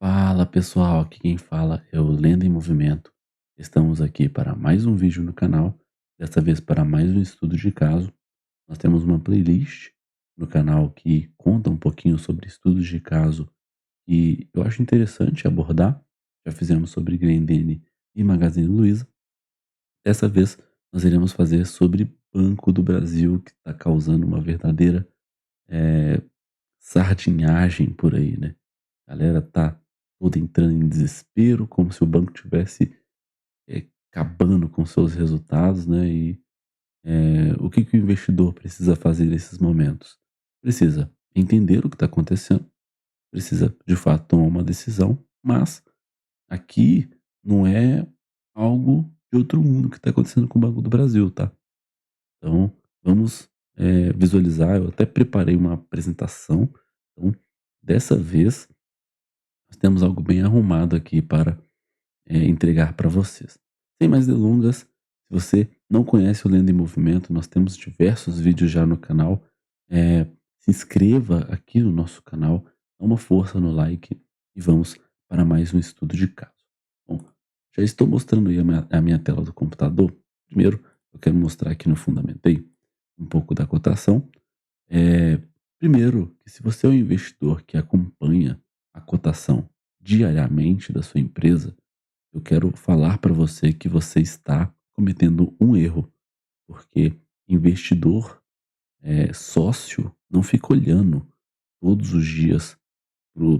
Fala pessoal, aqui quem fala é o Lenda em Movimento. Estamos aqui para mais um vídeo no canal, dessa vez para mais um estudo de caso. Nós temos uma playlist no canal que conta um pouquinho sobre estudos de caso e eu acho interessante abordar. Já fizemos sobre Grendene e Magazine Luiza. Dessa vez nós iremos fazer sobre Banco do Brasil, que está causando uma verdadeira eh, sardinhagem por aí, né? A galera tá toda entrando em desespero, como se o banco tivesse acabando com seus resultados, né? E o que que o investidor precisa fazer nesses momentos? Precisa entender o que está acontecendo, precisa de fato tomar uma decisão, mas aqui não é algo de outro mundo que está acontecendo com o Banco do Brasil, tá? Então vamos visualizar. Eu até preparei uma apresentação. Então, dessa vez nós temos algo bem arrumado aqui para entregar para vocês. Sem mais delongas, se você não conhece o Lenda em Movimento, nós temos diversos vídeos já no canal. Se inscreva aqui no nosso canal, dá uma força no like e vamos para mais um estudo de caso. Bom, já estou mostrando aí a minha tela do computador. Primeiro, eu quero mostrar aqui no Fundamentei um pouco da cotação. É, primeiro, que se você é um investidor que acompanha a cotação diariamente da sua empresa, eu quero falar para você que você está cometendo um erro, porque investidor, sócio, não fica olhando todos os dias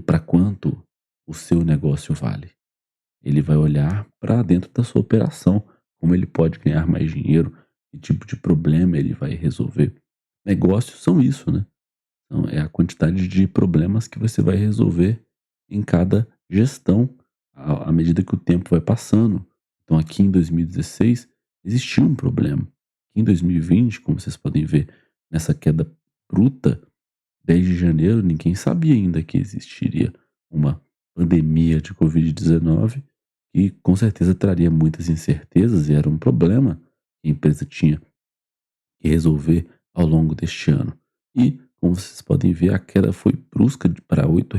para quanto o seu negócio vale. Ele vai olhar para dentro da sua operação, como ele pode ganhar mais dinheiro, que tipo de problema ele vai resolver. Negócios são isso, né? Então, é a quantidade de problemas que você vai resolver em cada gestão à medida que o tempo vai passando. Então, aqui em 2016, existiu um problema. Aqui em 2020, como vocês podem ver nessa queda bruta, 10 de janeiro, ninguém sabia ainda que existiria uma pandemia de Covid-19 que com certeza traria muitas incertezas e era um problema que a empresa tinha que resolver ao longo deste ano. E, como vocês podem ver, a queda foi brusca para R$ 8,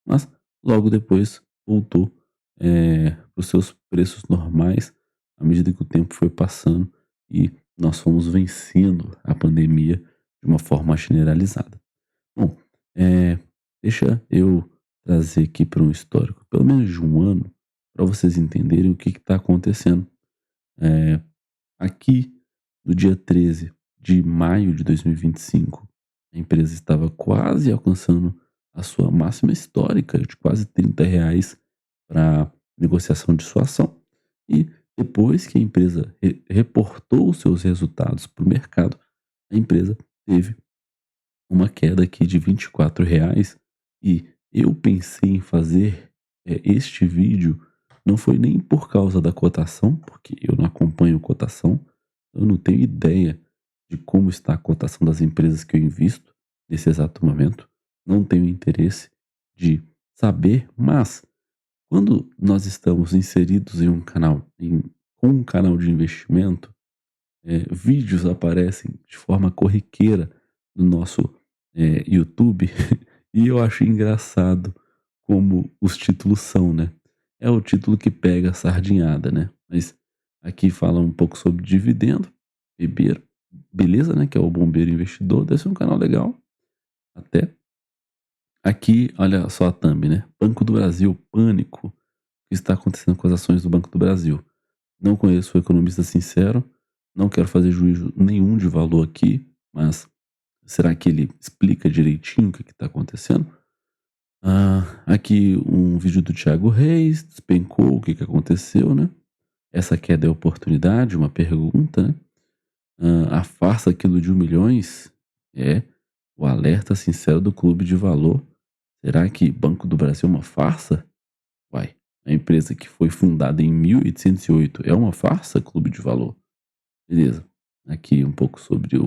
mas logo depois voltou para os seus preços normais à medida que o tempo foi passando e nós fomos vencendo a pandemia de uma forma generalizada. Bom, deixa eu trazer aqui para um histórico, pelo menos de um ano, para vocês entenderem o que está acontecendo. Eh, Aqui, no dia 13 de maio de 2025, a empresa estava quase alcançando a sua máxima histórica de quase R$ 30 para negociação de sua ação. E depois que a empresa reportou os seus resultados para o mercado, a empresa teve uma queda aqui de R$ 24. E eu pensei em fazer este vídeo, não foi nem por causa da cotação, porque eu não acompanho cotação, eu não tenho ideia de como está a cotação das empresas que eu invisto nesse exato momento, não tenho interesse de saber, mas quando nós estamos inseridos em um canal, com um canal de investimento, vídeos aparecem de forma corriqueira no nosso YouTube e eu acho engraçado como os títulos são, né? É o título que pega a sardinhada, né? Mas aqui fala um pouco sobre dividendo, beber, beleza, né? Que é o Bombeiro Investidor, deve ser um canal legal. Até aqui, olha só a thumb, né? Banco do Brasil, pânico. O que está acontecendo com as ações do Banco do Brasil? Não conheço o economista sincero, não quero fazer juízo nenhum de valor aqui, mas será que ele explica direitinho o que está acontecendo? Aqui um vídeo do Thiago Reis, despencou o que aconteceu, né? Essa queda é oportunidade, uma pergunta, né? A farsa aquilo de 1 milhões é o alerta sincero do Clube de Valor. Será que Banco do Brasil é uma farsa? Uai, a empresa que foi fundada em 1808 é uma farsa, Clube de Valor? Beleza. Aqui um pouco sobre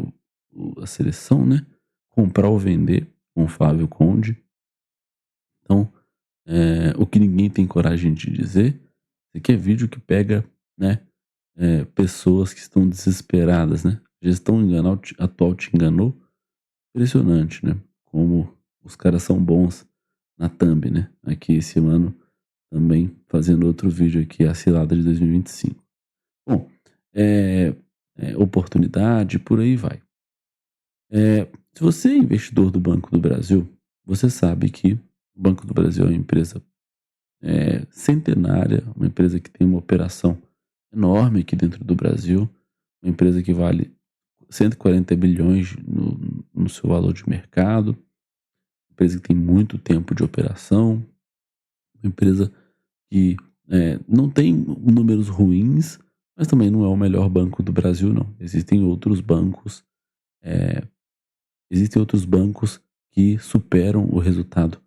a seleção, né? Comprar ou vender, com o Flávio Conde. Então, o que ninguém tem coragem de dizer, isso aqui é vídeo que pega, né, pessoas que estão desesperadas, né? Gestão atual te enganou. Impressionante, né? Como os caras são bons na thumb, né? Aqui esse ano também fazendo outro vídeo aqui, a cilada de 2025. Bom, é, oportunidade, por aí vai. Se você é investidor do Banco do Brasil, você sabe que o Banco do Brasil é uma empresa centenária, uma empresa que tem uma operação enorme aqui dentro do Brasil, uma empresa que vale 140 bilhões no seu valor de mercado, uma empresa que tem muito tempo de operação, uma empresa que não tem números ruins, mas também não é o melhor banco do Brasil, não. É, existem outros bancos que superam o resultado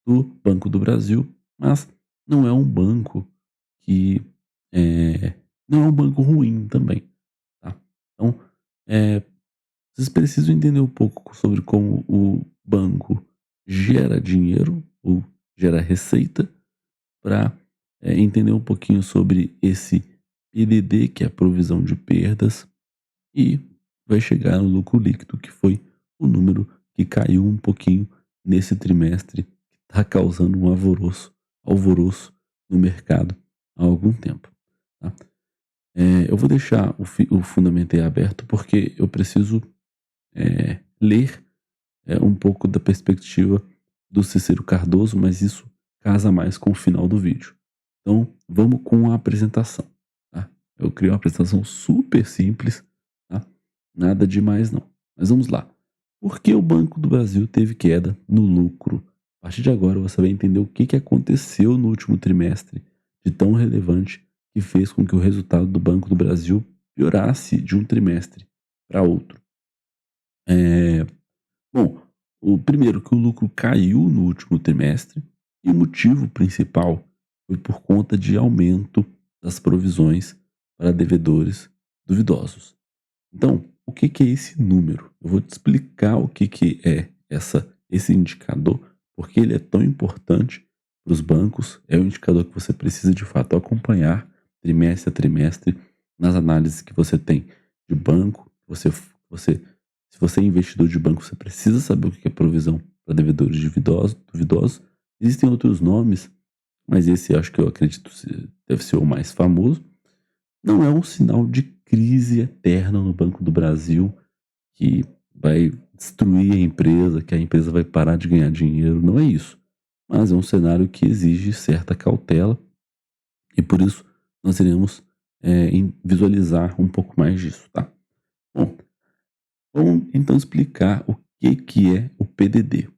do Banco do Brasil, mas não é um banco que não é um banco ruim também, tá? Então, é, vocês precisam entender um pouco sobre como o banco gera dinheiro ou gera receita para entender um pouquinho sobre esse PDD, que é a provisão de perdas, e vai chegar no lucro líquido, que foi o número que caiu um pouquinho nesse trimestre, que está causando um alvoroço no mercado há algum tempo. Tá? Eu vou deixar o Fundamentei aberto porque eu preciso ler um pouco da perspectiva do Cícero Cardoso, mas isso casa mais com o final do vídeo. Então, vamos com a apresentação. Tá? Eu criei uma apresentação super simples, tá? Nada demais não. Mas vamos lá. Por que o Banco do Brasil teve queda no lucro? A partir de agora você vai entender o que aconteceu no último trimestre de tão relevante que fez com que o resultado do Banco do Brasil piorasse de um trimestre para outro. Bom, o primeiro que o lucro caiu no último trimestre e o motivo principal foi por conta de aumento das provisões para devedores duvidosos. Então, o que é esse número? Eu vou te explicar o que é esse indicador, porque ele é tão importante para os bancos, é um indicador que você precisa de fato acompanhar trimestre a trimestre nas análises que você tem de banco. Se você é investidor de banco, você precisa saber o que é provisão para devedores duvidosos. Existem outros nomes, mas esse acho que eu acredito deve ser o mais famoso. Não é um sinal de crise eterna no Banco do Brasil que vai destruir a empresa, que a empresa vai parar de ganhar dinheiro. Não é isso. Mas é um cenário que exige certa cautela e por isso nós iremos visualizar um pouco mais disso, tá? Bom, vamos então explicar o que é o PDD.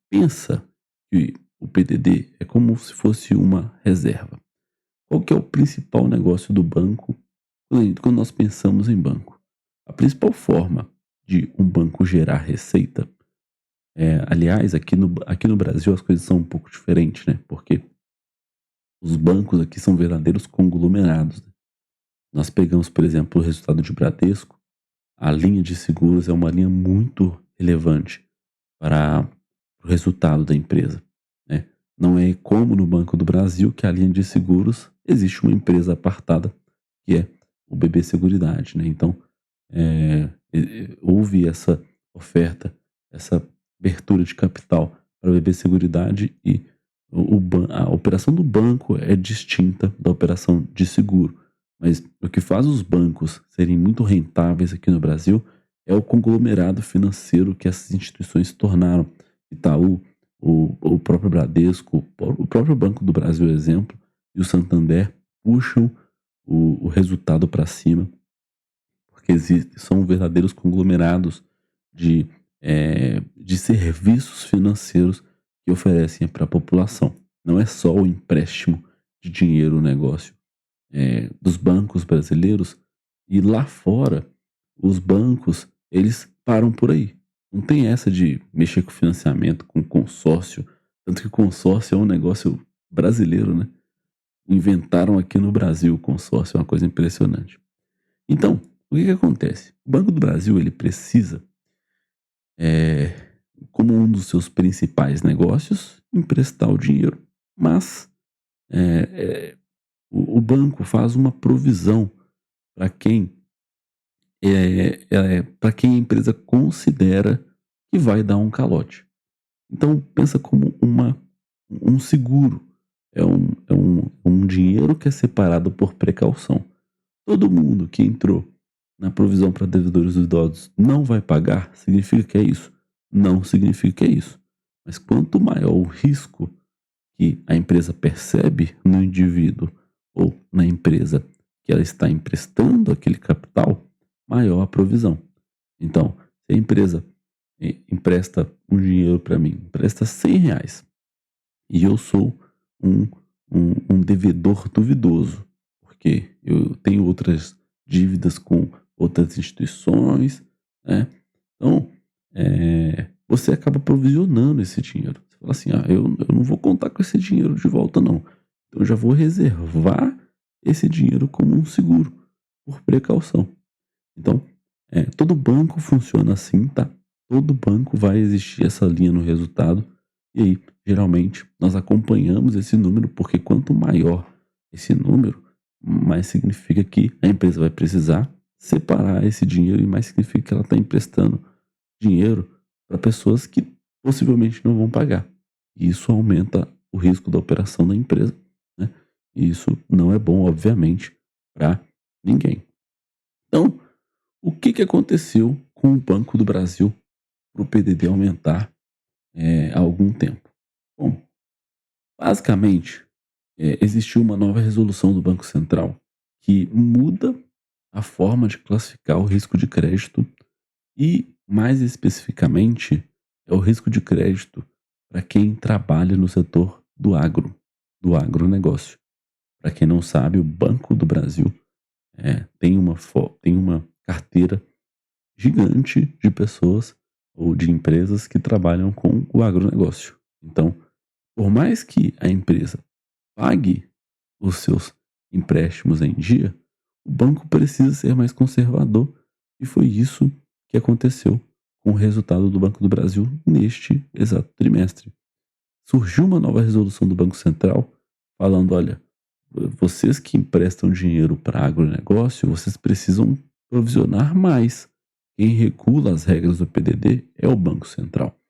Pensa que o PDD é como se fosse uma reserva. Qual que é o principal negócio do banco quando nós pensamos em banco? A principal forma de um banco gerar receita, aliás, aqui no Brasil as coisas são um pouco diferentes, né? Porque os bancos aqui são verdadeiros conglomerados, né? Nós pegamos, por exemplo, o resultado de Bradesco, a linha de seguros é uma linha muito relevante para o resultado da empresa, né? Não é como no Banco do Brasil que a linha de seguros existe uma empresa apartada que é o BB Seguridade, né? Então houve essa oferta, essa abertura de capital para o BB Seguridade e a operação do banco é distinta da operação de seguro. Mas o que faz os bancos serem muito rentáveis aqui no Brasil é o conglomerado financeiro que essas instituições se tornaram. Itaú, o próprio Bradesco, o próprio Banco do Brasil, exemplo, e o Santander puxam o resultado para cima, porque são verdadeiros conglomerados de serviços financeiros que oferecem para a população. Não é só o empréstimo de dinheiro o negócio dos bancos brasileiros, e lá fora os bancos eles param por aí. Não tem essa de mexer com financiamento, com consórcio, tanto que consórcio é um negócio brasileiro, né? Inventaram aqui no Brasil o consórcio, é uma coisa impressionante. Então, o que acontece? O Banco do Brasil ele precisa, como um dos seus principais negócios, emprestar o dinheiro. Mas o banco faz uma provisão para para quem a empresa considera que vai dar um calote. Então, pensa como uma um seguro, é um dinheiro que é separado por precaução. Todo mundo que entrou na provisão para devedores duvidosos não vai pagar, significa que é isso? Não significa que é isso. Mas quanto maior o risco que a empresa percebe no indivíduo ou na empresa que ela está emprestando aquele capital, maior a provisão. Então, se a empresa empresta um dinheiro para mim, empresta R$ 100, e eu sou um, um devedor duvidoso, porque eu tenho outras dívidas com outras instituições, né? Então, você acaba provisionando esse dinheiro. Você fala assim, eu não vou contar com esse dinheiro de volta, não. Então, eu já vou reservar esse dinheiro como um seguro, por precaução. Então, todo banco funciona assim, tá? Todo banco vai existir essa linha no resultado. E aí, geralmente, nós acompanhamos esse número, porque quanto maior esse número, mais significa que a empresa vai precisar separar esse dinheiro e mais significa que ela está emprestando dinheiro para pessoas que possivelmente não vão pagar. E isso aumenta o risco da operação da empresa, né? E isso não é bom, obviamente, para ninguém. Então, o que aconteceu com o Banco do Brasil para o PDD aumentar há algum tempo? Bom, basicamente, existiu uma nova resolução do Banco Central que muda a forma de classificar o risco de crédito e, mais especificamente, é o risco de crédito para quem trabalha no setor do agronegócio. Para quem não sabe, o Banco do Brasil tem uma carteira gigante de pessoas ou de empresas que trabalham com o agronegócio. Então, por mais que a empresa pague os seus empréstimos em dia, o banco precisa ser mais conservador, e foi isso que aconteceu com o resultado do Banco do Brasil neste exato trimestre. Surgiu uma nova resolução do Banco Central falando: olha, vocês que emprestam dinheiro para agronegócio, vocês precisam provisionar mais. Quem regula as regras do PDD é o Banco Central.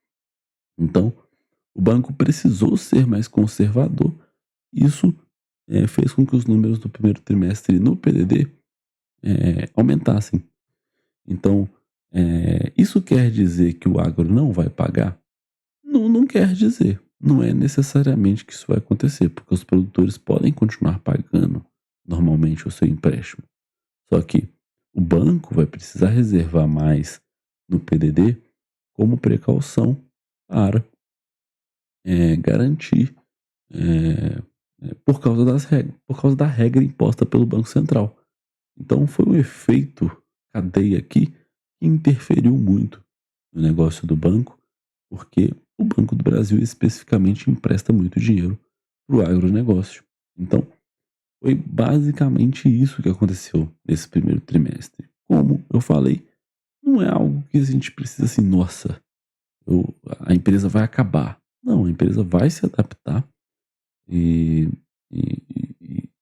Então, o banco precisou ser mais conservador. Isso fez com que os números do primeiro trimestre no PDD aumentassem. Então, isso quer dizer que o agro não vai pagar? Não, não quer dizer. Não é necessariamente que isso vai acontecer, porque os produtores podem continuar pagando normalmente o seu empréstimo. Só que o banco vai precisar reservar mais no PDD como precaução para garantir, por causa da regra imposta pelo Banco Central. Então foi um efeito cadeia aqui que interferiu muito no negócio do banco, porque o Banco do Brasil especificamente empresta muito dinheiro para o agronegócio. Então, foi basicamente isso que aconteceu nesse primeiro trimestre. Como eu falei, não é algo que a gente precisa assim, nossa, a empresa vai acabar. Não, a empresa vai se adaptar e,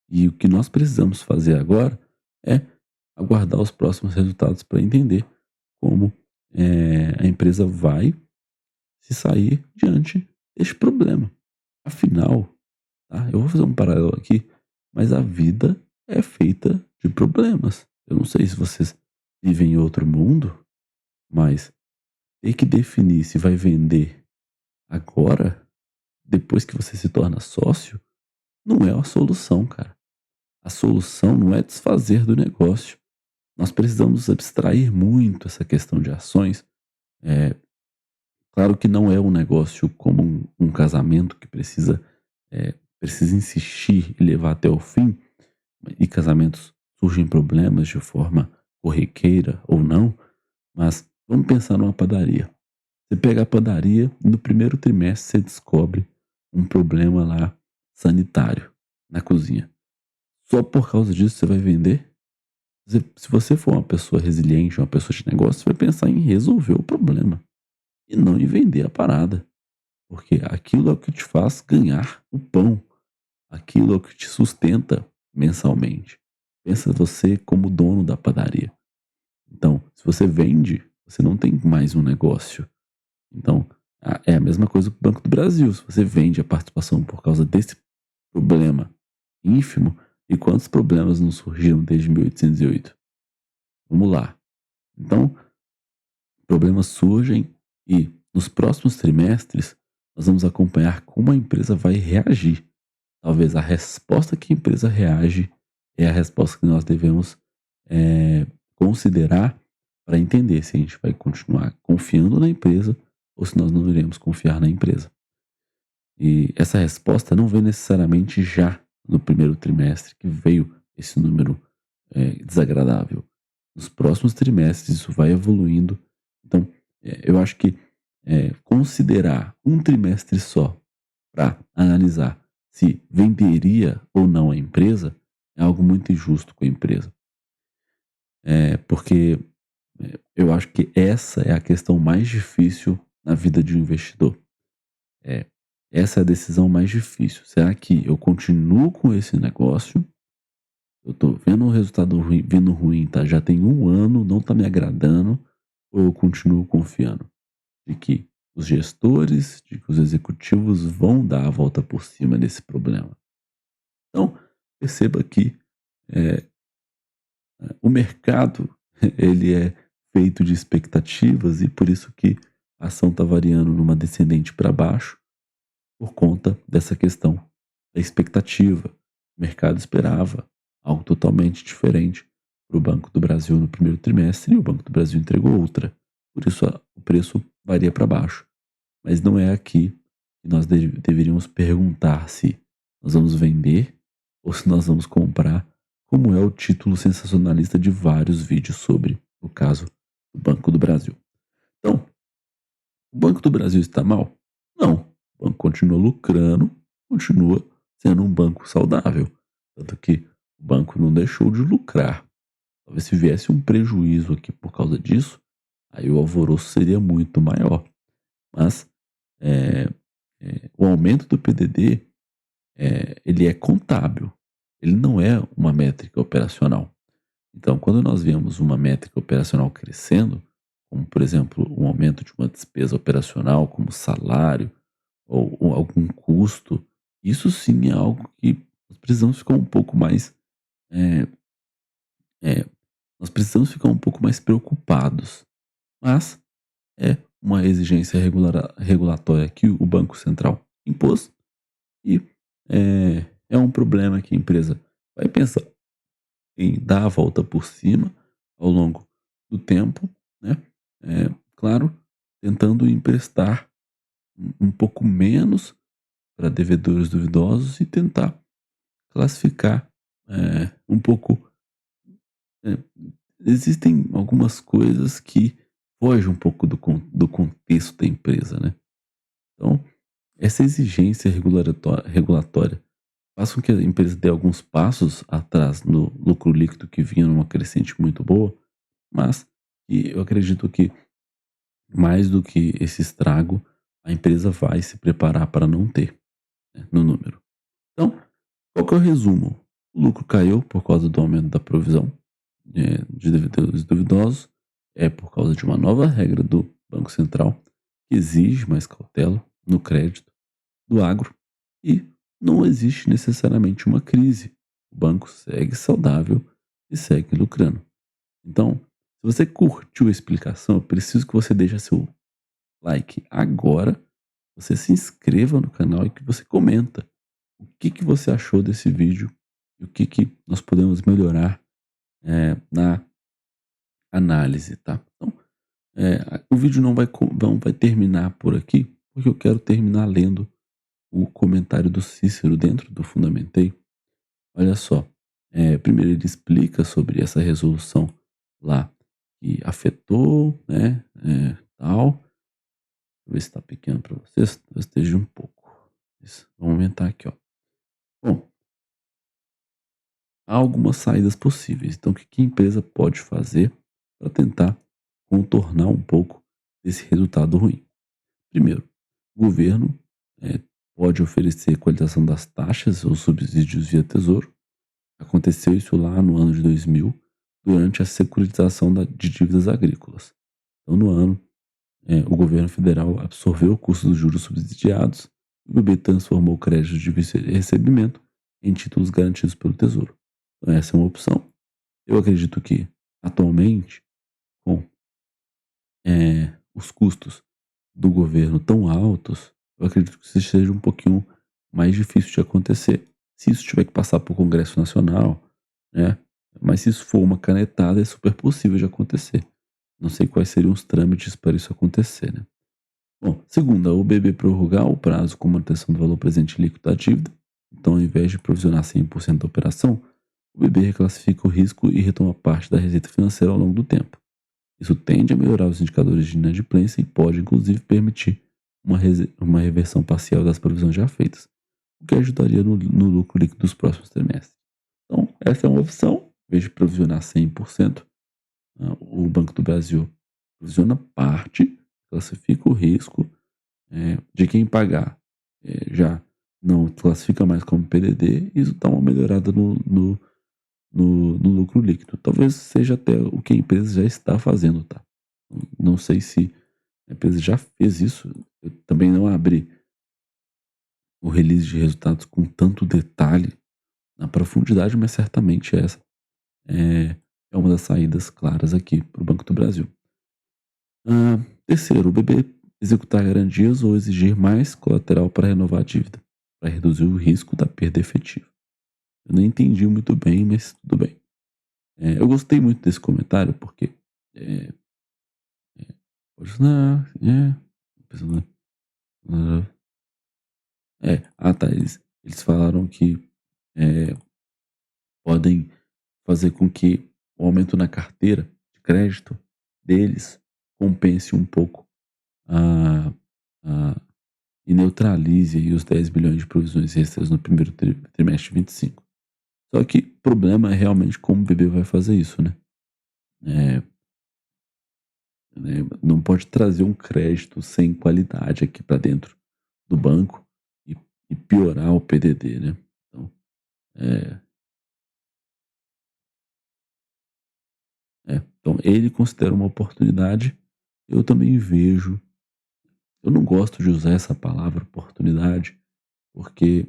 e o que nós precisamos fazer agora é aguardar os próximos resultados para entender como a empresa vai se sair diante deste problema. Afinal, tá? Eu vou fazer um paralelo aqui, mas a vida é feita de problemas. Eu não sei se vocês vivem em outro mundo, mas ter que definir se vai vender agora, depois que você se torna sócio, não é a solução, cara. A solução não é desfazer do negócio. Nós precisamos abstrair muito essa questão de ações. É, claro que não é um negócio como um casamento que precisa insistir e levar até o fim, e casamentos surgem problemas de forma corriqueira ou não, mas vamos pensar numa padaria. Você pega a padaria e no primeiro trimestre você descobre um problema lá sanitário na cozinha. Só por causa disso você vai vender? Se você for uma pessoa resiliente, uma pessoa de negócio, você vai pensar em resolver o problema e não em vender a parada. Porque aquilo é o que te faz ganhar o pão. Aquilo é o que te sustenta mensalmente. Pensa você como dono da padaria. Então, se você vende, você não tem mais um negócio. Então, É a mesma coisa que o Banco do Brasil. Se você vende a participação por causa desse problema ínfimo, e quantos problemas não surgiram desde 1808? Vamos lá. Então, problemas surgem e nos próximos trimestres nós vamos acompanhar como a empresa vai reagir. Talvez a resposta que a empresa reage é a resposta que nós devemos considerar para entender se a gente vai continuar confiando na empresa ou se nós não iremos confiar na empresa. E essa resposta não vem necessariamente já no primeiro trimestre que veio esse número desagradável. Nos próximos trimestres isso vai evoluindo. Então, eu acho que considerar um trimestre só para analisar se venderia ou não a empresa é algo muito injusto com a empresa. Porque eu acho que essa é a questão mais difícil na vida de um investidor. É, essa é a decisão mais difícil. Será que eu continuo com esse negócio? Eu tô vendo um resultado ruim, vindo ruim, tá? Já tem um ano, não tá me agradando, ou eu continuo confiando de que os gestores, de que os executivos vão dar a volta por cima desse problema? Então, perceba que é, o mercado ele é feito de expectativas e por isso que a ação está variando numa descendente para baixo por conta dessa questão da expectativa. O mercado esperava algo totalmente diferente para o Banco do Brasil no primeiro trimestre e o Banco do Brasil entregou outra. Por isso o preço varia para baixo. Mas não é aqui que nós deveríamos perguntar se nós vamos vender ou se nós vamos comprar, como é o título sensacionalista de vários vídeos sobre o caso do Banco do Brasil. Então, o Banco do Brasil está mal? Não. O banco continua lucrando, continua sendo um banco saudável. Tanto que o banco não deixou de lucrar. Talvez se viesse um prejuízo aqui por causa disso, aí o alvoroço seria muito maior. Mas é, o aumento do PDD ele é contábil, ele não é uma métrica operacional. Então, quando nós vemos uma métrica operacional crescendo, como por exemplo um aumento de uma despesa operacional, como salário ou algum custo, isso sim é algo que nós precisamos ficar um pouco mais, é, nós precisamos ficar um pouco mais preocupados. Mas é uma exigência regulatória que o Banco Central impôs e é um problema que a empresa vai pensar em dar a volta por cima ao longo do tempo, né? Claro, tentando emprestar um pouco menos para devedores duvidosos e tentar classificar um pouco. é, Existem algumas coisas que fogem um pouco do contexto da empresa, né? Então, essa exigência regulatória faz com que a empresa dê alguns passos atrás no lucro líquido que vinha numa crescente muito boa, mas que eu acredito que mais do que esse estrago, a empresa vai se preparar para não ter, né, no número. Então, qual que é o resumo? O lucro caiu por causa do aumento da provisão de devedores duvidosos, é por causa de uma nova regra do Banco Central que exige mais cautela no crédito do agro e não existe necessariamente uma crise. O banco segue saudável e segue lucrando. Então, se você curtiu a explicação, eu preciso que você deixe seu like agora, você se inscreva no canal e que você comenta o que você achou desse vídeo e o que nós podemos melhorar na análise, tá? Então, o vídeo não vai terminar por aqui, porque eu quero terminar lendo o comentário do Cícero dentro do Fundamentei. Olha só, primeiro ele explica sobre essa resolução lá que afetou, né, tal. Deixa eu ver se está pequeno para vocês, talvez esteja um pouco. Isso, vamos aumentar aqui, ó. Bom, há algumas saídas possíveis. Então, o que a empresa pode fazer para tentar contornar um pouco desse resultado ruim? Primeiro, o governo pode oferecer equalização das taxas ou subsídios via tesouro. Aconteceu isso lá no ano de 2000, durante a securitização de dívidas agrícolas. Então, no ano o governo federal absorveu o custo dos juros subsidiados e o BB transformou o crédito de recebimento em títulos garantidos pelo Tesouro. Então, essa é uma opção. Eu acredito que, atualmente, com os custos do governo tão altos, eu acredito que isso seja um pouquinho mais difícil de acontecer. Se isso tiver que passar por Congresso Nacional, né? Mas se isso for uma canetada, é super possível de acontecer. Não sei quais seriam os trâmites para isso acontecer, né? Bom, segunda, o BB prorrogar o prazo com manutenção do valor presente líquido da dívida. Então, ao invés de provisionar 100% da operação, o BB reclassifica o risco e retoma parte da receita financeira ao longo do tempo. Isso tende a melhorar os indicadores de inadimplência e pode, inclusive, permitir uma reversão parcial das provisões já feitas, o que ajudaria no lucro líquido dos próximos trimestres. Então, essa é uma opção. Em vez de provisionar 100%, o Banco do Brasil provisiona parte, classifica o risco de quem pagar. Já não classifica mais como PDD, e isso dá uma melhorada no lucro líquido. Talvez seja até o que a empresa já está fazendo, tá? Não sei se a empresa já fez isso. Eu também não abri o release de resultados com tanto detalhe na profundidade, mas certamente essa é uma das saídas claras aqui para o Banco do Brasil. Terceiro, o BB executar garantias ou exigir mais colateral para renovar a dívida, para reduzir o risco da perda efetiva. Eu não entendi muito bem, mas tudo bem. Eu gostei muito desse comentário porque pode não, tá. Eles falaram que podem fazer com que o aumento na carteira de crédito deles compense um pouco a, a, e neutralize aí os 10 bilhões de provisões extras no primeiro trimestre de 25. Só que o problema é realmente como o BB vai fazer isso, né? Não pode trazer um crédito sem qualidade aqui para dentro do banco e piorar o PDD, né? Então, é, então, ele considera uma oportunidade. Eu também vejo. Eu não gosto de usar essa palavra oportunidade, porque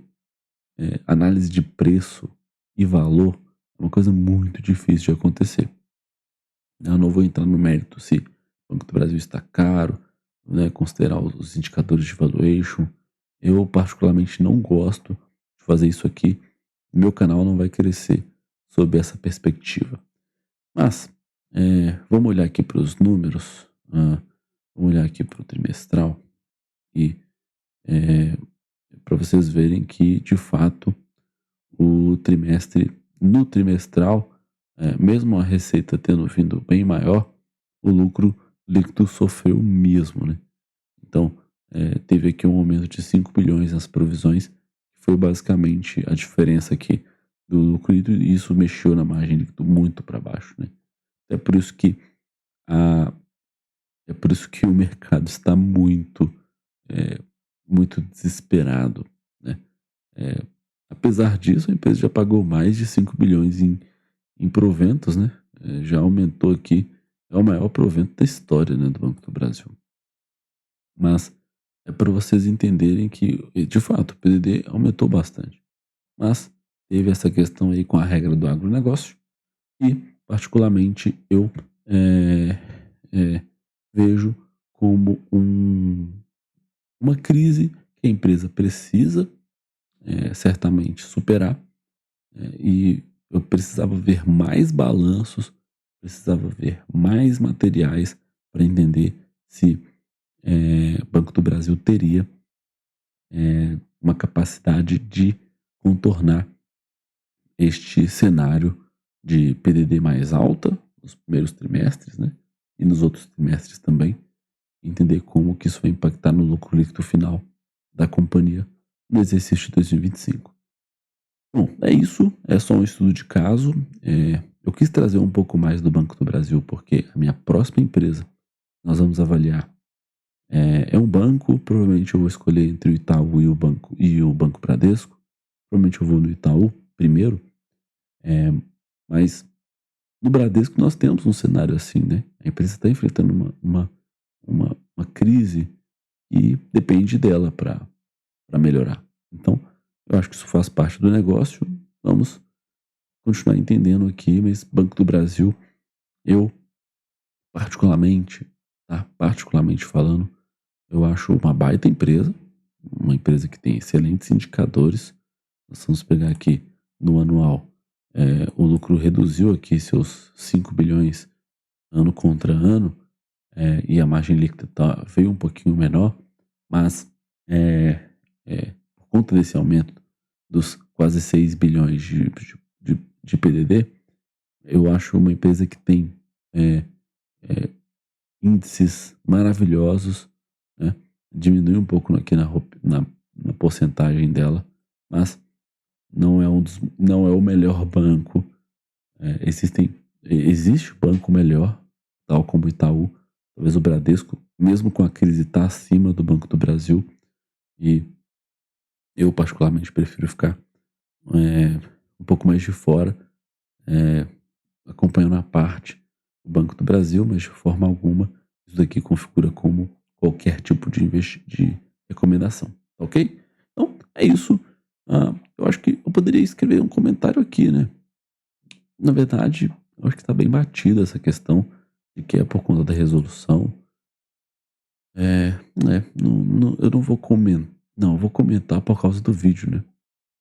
análise de preço e valor é uma coisa muito difícil de acontecer. Eu não vou entrar no mérito se o Banco do Brasil está caro, né, considerar os indicadores de valuation. Eu, particularmente, não gosto de fazer isso aqui. Meu canal não vai crescer sob essa perspectiva. Mas, vamos olhar aqui para os números. Vamos olhar aqui para o trimestral e para vocês verem que, de fato, no trimestral, mesmo a receita tendo vindo bem maior, o lucro líquido sofreu mesmo, né? Então, teve aqui um aumento de 5 bilhões nas provisões, que foi basicamente a diferença aqui do lucro líquido, e isso mexeu na margem líquido muito para baixo, né? É por isso que o mercado está muito desesperado, né? Apesar disso, a empresa já pagou mais de 5 bilhões em proventos, né? Já aumentou aqui, é o maior provento da história, né, do Banco do Brasil. Mas é para vocês entenderem que, de fato, o PDD aumentou bastante. Mas teve essa questão aí com a regra do agronegócio e, particularmente, eu vejo como uma crise que a empresa precisa certamente superar, e eu precisava ver mais balanços, precisava ver mais materiais para entender se Banco do Brasil teria uma capacidade de contornar este cenário de PDD mais alta nos primeiros trimestres, né? E nos outros trimestres também, entender como que isso vai impactar no lucro líquido final da companhia no exercício de 2025. Bom, é isso, é só um estudo de caso. Eu quis trazer um pouco mais do Banco do Brasil porque a minha próxima empresa nós vamos avaliar é um banco. Provavelmente eu vou escolher entre o Itaú e o Banco Bradesco. Provavelmente eu vou no Itaú primeiro, mas no Bradesco nós temos um cenário assim, né? A empresa está enfrentando uma crise e depende dela para melhorar. Então, eu acho que isso faz parte do negócio. Vamos continuar entendendo aqui, mas Banco do Brasil, eu particularmente, tá? Particularmente falando, eu acho uma baita empresa, uma empresa que tem excelentes indicadores. Nós vamos pegar aqui no anual, o lucro reduziu aqui seus 5 bilhões ano contra ano, e a margem líquida veio um pouquinho menor, mas é, por conta desse aumento dos quase 6 bilhões de PDD, eu acho uma empresa que tem é, é, índices maravilhosos, né? Diminui um pouco aqui na porcentagem dela, mas não é o melhor banco. Existe banco melhor, tal como o Itaú, talvez o Bradesco, mesmo com a crise, está acima do Banco do Brasil, e eu particularmente prefiro ficar um pouco mais de fora, é, acompanhando a parte do Banco do Brasil, mas de forma alguma isso daqui configura como qualquer tipo de recomendação, tá ok? Então é isso. Eu acho que eu poderia escrever um comentário aqui, né? Na verdade, eu acho que está bem batida essa questão de que é por conta da resolução. Eu não vou comentar. Não, eu vou comentar por causa do vídeo, né?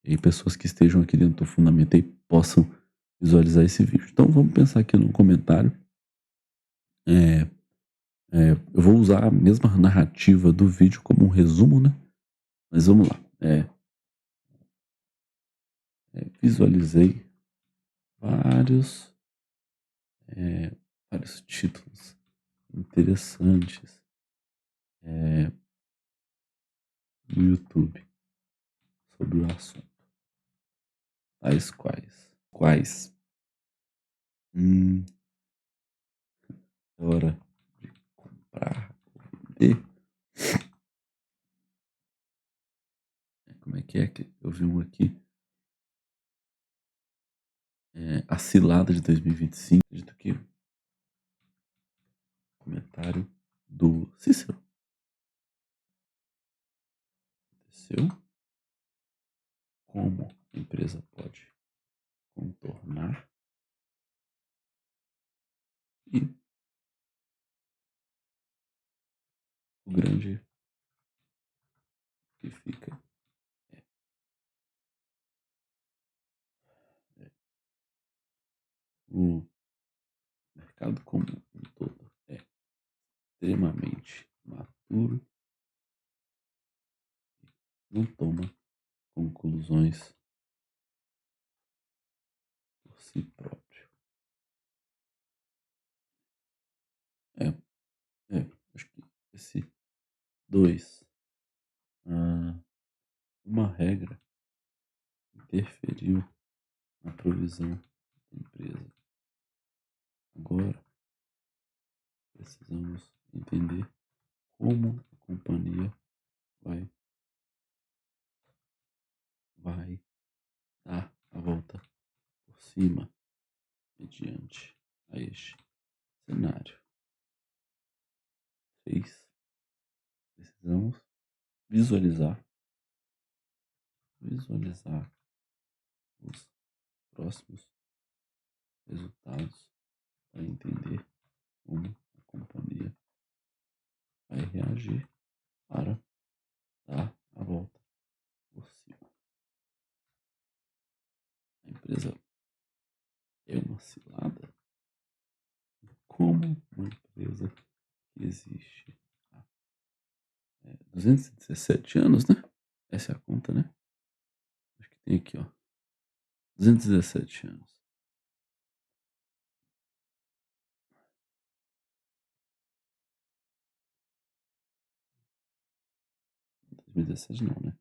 E pessoas que estejam aqui dentro do Fundamentei possam visualizar esse vídeo. Então vamos pensar aqui no comentário. É, eu vou usar a mesma narrativa do vídeo como um resumo, né? Mas vamos lá. Visualizei vários, vários títulos interessantes no YouTube sobre o assunto. Tais quais? Quais? É hora de comprar, vender. Como é que é? Eu vi um aqui. A cilada de 2025. Acredito que comentário do Cícero. Aconteceu. Como a empresa pode contornar e o grande que fica o mercado como um todo é extremamente maturo, não toma conclusões por si próprio. É, acho que esse dois, uma regra interferiu na provisão da empresa. Agora precisamos entender como a companhia vai dar a volta por cima mediante a este cenário. 3. Precisamos visualizar os próximos resultados para entender como a companhia vai reagir para dar a volta por cima. A empresa é uma cilada? Como uma empresa que existe há 217 anos, né? Essa é a conta, né? Acho que tem aqui, ó. 217 anos. 2017 não, né?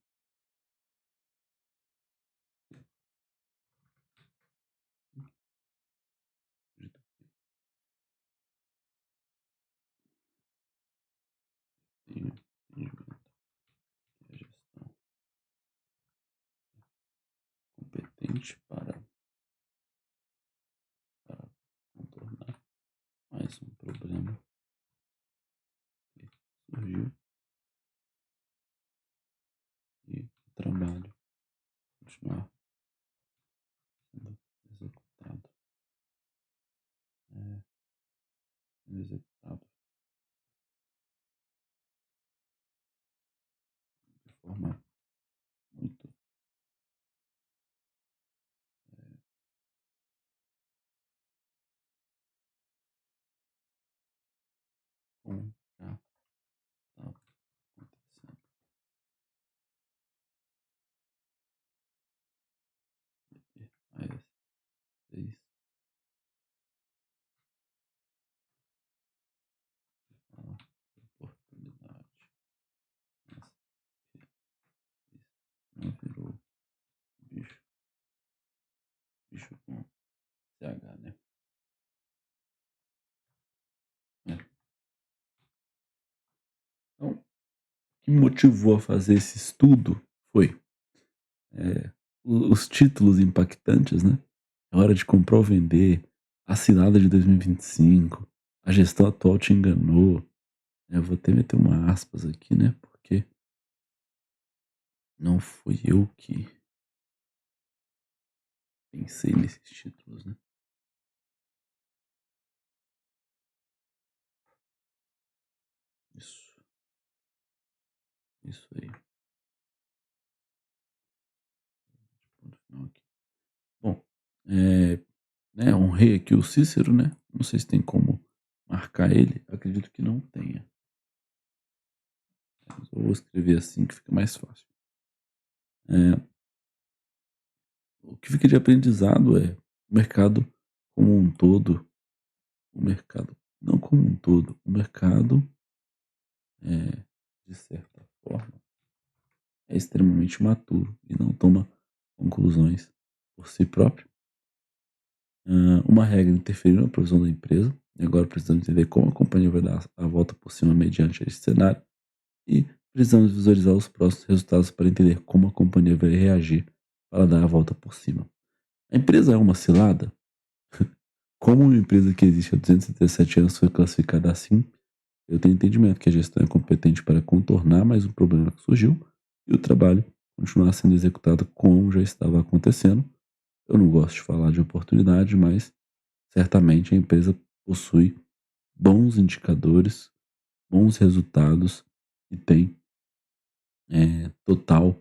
Tenho entendimento que a gestão competente para contornar mais um problema surgiu e o trabalho continuar sendo executado, é, sendo executado de forma muito como já estava acontecendo. E mais 6 fala oportunidade, mas que não virou bicho, bicho com CH, né? É. Então, o que me motivou a fazer esse estudo foi os títulos impactantes, né? É hora de comprar ou vender, a cilada de 2025, a gestão atual te enganou. Eu vou até meter uma aspas aqui, né? Porque não fui eu que pensei nesses títulos, né? Isso, isso aí. Ponto final aqui. Bom, é, né, honrei aqui o Cícero, né? Não sei se tem como marcar ele. Acredito que não tenha. Mas eu vou escrever assim que fica mais fácil. É, o que fica de aprendizado é o mercado como um todo, o mercado, não como um todo, o mercado, de certa forma, é extremamente maturo e não toma conclusões por si próprio. Uma regra interferiu na provisão da empresa, e agora precisamos entender como a companhia vai dar a volta por cima mediante esse cenário, e precisamos visualizar os próximos resultados para entender como a companhia vai reagir para dar a volta por cima. A empresa é uma cilada? Como uma empresa que existe há 237 anos foi classificada assim, eu tenho entendimento que a gestão é competente para contornar mais um problema que surgiu e o trabalho continuar sendo executado como já estava acontecendo. Eu não gosto de falar de oportunidade, mas certamente a empresa possui bons indicadores, bons resultados e tem total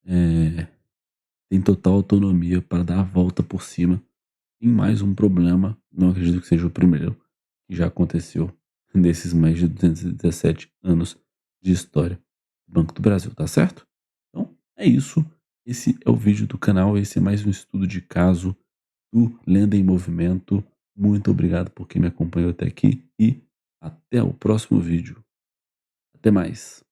é, tem total autonomia para dar a volta por cima em mais um problema. Não acredito que seja o primeiro que já aconteceu nesses mais de 217 anos de história do Banco do Brasil, tá certo? Então é isso. Esse é o vídeo do canal. Esse é mais um estudo de caso do Lenda em Movimento. Muito obrigado por quem me acompanhou até aqui e até o próximo vídeo. Até mais.